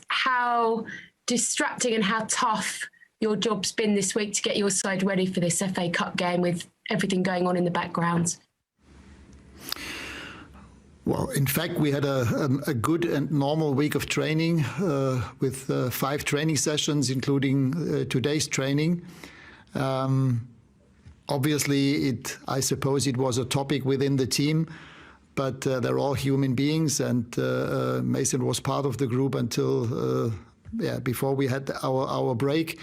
how distracting and how tough your job's been this week to get your side ready for this FA Cup game with everything going on in the background? Well, in fact, we had a good and normal week of training with 5 training sessions, including today's training. Obviously, I suppose it was a topic within the team, but they're all human beings, and Mason was part of the group until before we had our break.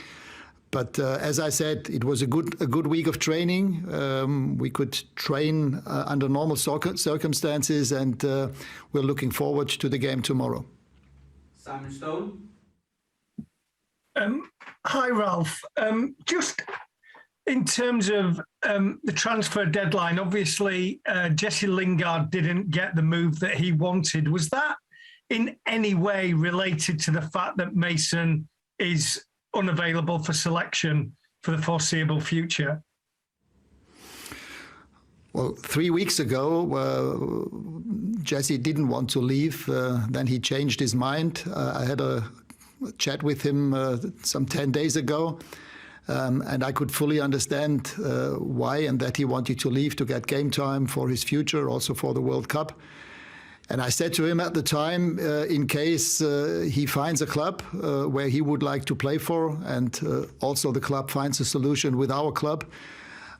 But as I said, it was a good week of training. We could train under normal circumstances, and we're looking forward to the game tomorrow. Simon Stone. Hi, Ralf. Just in terms of the transfer deadline, obviously Jesse Lingard didn't get the move that he wanted. Was that in any way related to the fact that Mason is unavailable for selection for the foreseeable future? Well, 3 weeks ago, Jesse didn't want to leave. Then he changed his mind. I had a chat with him some 10 days ago, and I could fully understand why, and that he wanted to leave to get game time for his future, also for the World Cup. And I said to him at the time, in case he finds a club where he would like to play for, and also the club finds a solution with our club,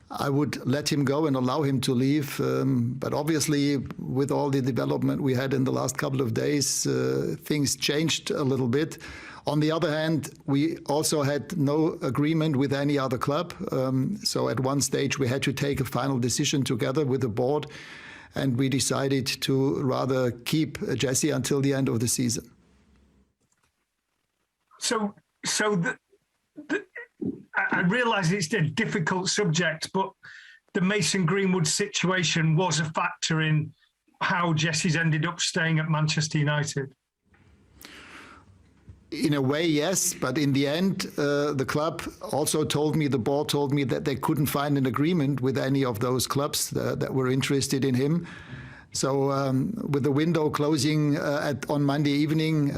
I would let him go and allow him to leave. But obviously, with all the development we had in the last couple of days, things changed a little bit. On the other hand, we also had no agreement with any other club. So at one stage, we had to take a final decision together with the board, and we decided to rather keep Jesse until the end of the season. So I realise it's a difficult subject, but the Mason Greenwood situation was a factor in how Jesse's ended up staying at Manchester United. In a way, yes, but in the end, the club also told me, the board told me, that they couldn't find an agreement with any of those clubs that were interested in him. So with the window closing on Monday evening,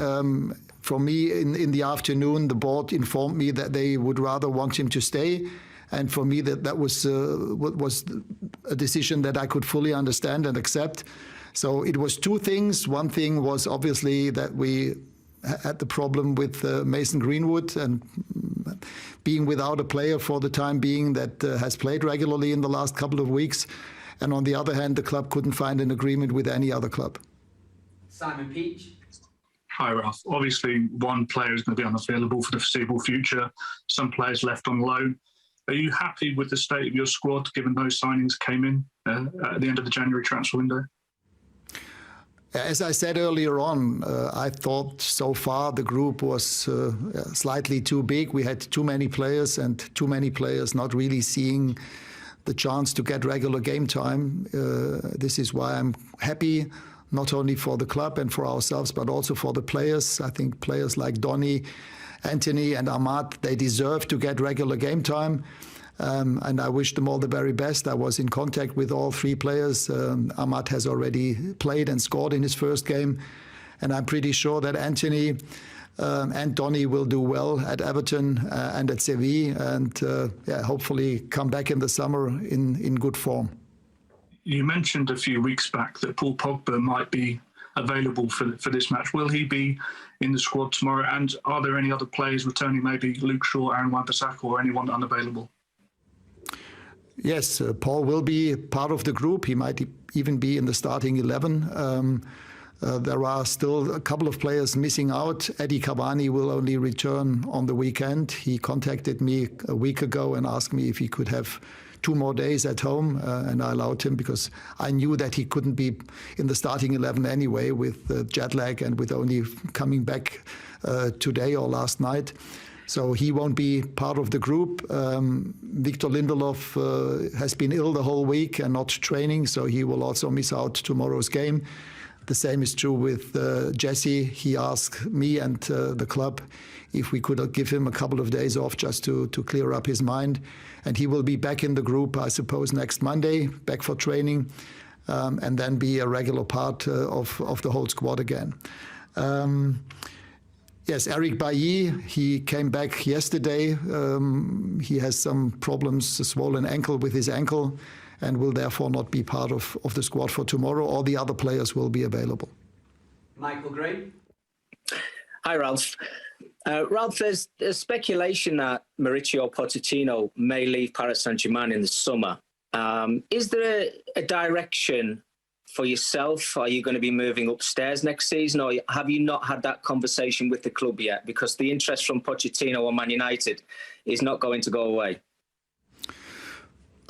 for me in the afternoon, the board informed me that they would rather want him to stay. And for me, that was a decision that I could fully understand and accept. So it was 2 things. One thing was obviously that we had the problem with Mason Greenwood and being without a player for the time being that has played regularly in the last couple of weeks. And on the other hand, the club couldn't find an agreement with any other club. Simon Peach. Hi, Ralf. Obviously, one player is going to be unavailable for the foreseeable future. Some players left on loan. Are you happy with the state of your squad, given those signings came in at the end of the January transfer window? As I said earlier on, I thought so far the group was slightly too big. We had too many players, and too many players not really seeing the chance to get regular game time. This is why I'm happy, not only for the club and for ourselves, but also for the players. I think players like Donny, Anthony and Ahmad, they deserve to get regular game time. And I wish them all the very best. I was in contact with all 3 players. Ahmad has already played and scored in his first game. And I'm pretty sure that Anthony and Donny will do well at Everton and at Sevilla, and hopefully come back in the summer in good form. You mentioned a few weeks back that Paul Pogba might be available for this match. Will he be in the squad tomorrow? And are there any other players returning, maybe Luke Shaw, Aaron Wan-Bissaka, or anyone unavailable? Yes, Paul will be part of the group. He might even be in the starting 11. There are still a couple of players missing out. Eddie Cavani will only return on the weekend. He contacted me a week ago and asked me if he could have 2 more days at home, and I allowed him because I knew that he couldn't be in the starting 11 anyway with jet lag and with only coming back today or last night. So he won't be part of the group. Victor Lindelof has been ill the whole week and not training, so he will also miss out tomorrow's game. The same is true with Jesse. He asked me and the club if we could give him a couple of days off just to clear up his mind. And he will be back in the group, I suppose, next Monday, back for training, and then be a regular part of the whole squad again. Yes, Eric Bailly, he came back yesterday. He has some problems, a swollen ankle with his ankle, and will therefore not be part of the squad for tomorrow. All the other players will be available. Michael Gray. Hi, Ralf. Ralf, there's speculation that Mauricio Pochettino may leave Paris Saint-Germain in the summer. Is there a direction for yourself? Are you going to be moving upstairs next season, or have you not had that conversation with the club yet? Because the interest from Pochettino on Man United is not going to go away.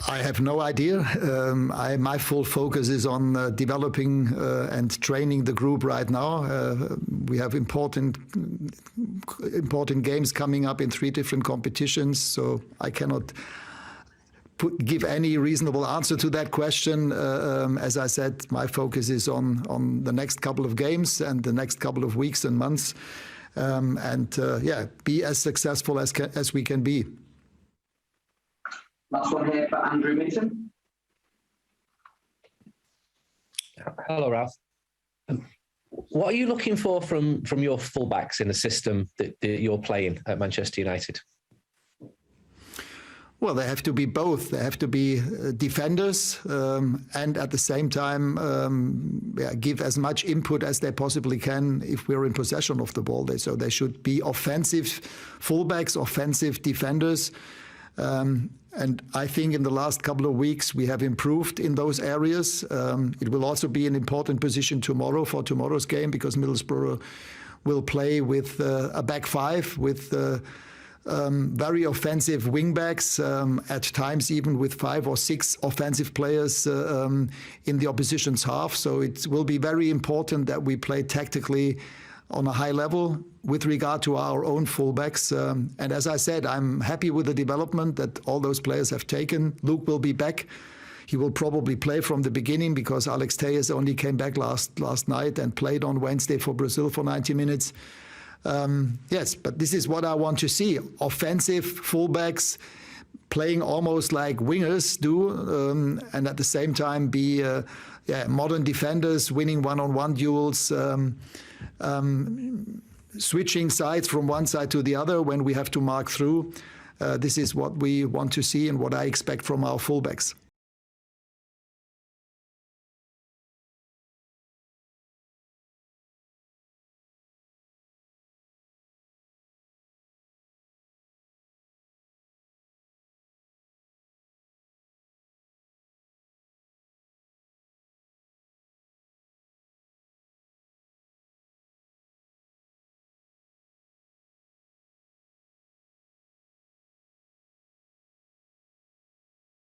I have no idea. My full focus is on developing and training the group right now. We have important games coming up in 3 different competitions, so I cannot give any reasonable answer to that question. As I said, my focus is on the next couple of games and the next couple of weeks and months, be as successful as we can be. Last one here for Andrew Minton. Hello, Ralf. What are you looking for from your fullbacks in the system that you're playing at Manchester United? Well, they have to be both. They have to be defenders and at the same time give as much input as they possibly can if we're in possession of the ball. So they should be offensive fullbacks, offensive defenders. And I think in the last couple of weeks we have improved in those areas. It will also be an important position tomorrow for tomorrow's game, because Middlesbrough will play with a back five with very offensive wingbacks, at times even with 5 or 6 offensive players in the opposition's half. So it will be very important that we play tactically on a high level with regard to our own fullbacks. And as I said, I'm happy with the development that all those players have taken. Luke will be back. He will probably play from the beginning because Alex Telles only came back last night and played on Wednesday for Brazil for 90 minutes. Yes, but this is what I want to see. Offensive fullbacks playing almost like wingers do, and at the same time be modern defenders, winning one-on-one duels, switching sides from one side to the other when we have to mark through. This is what we want to see and what I expect from our fullbacks.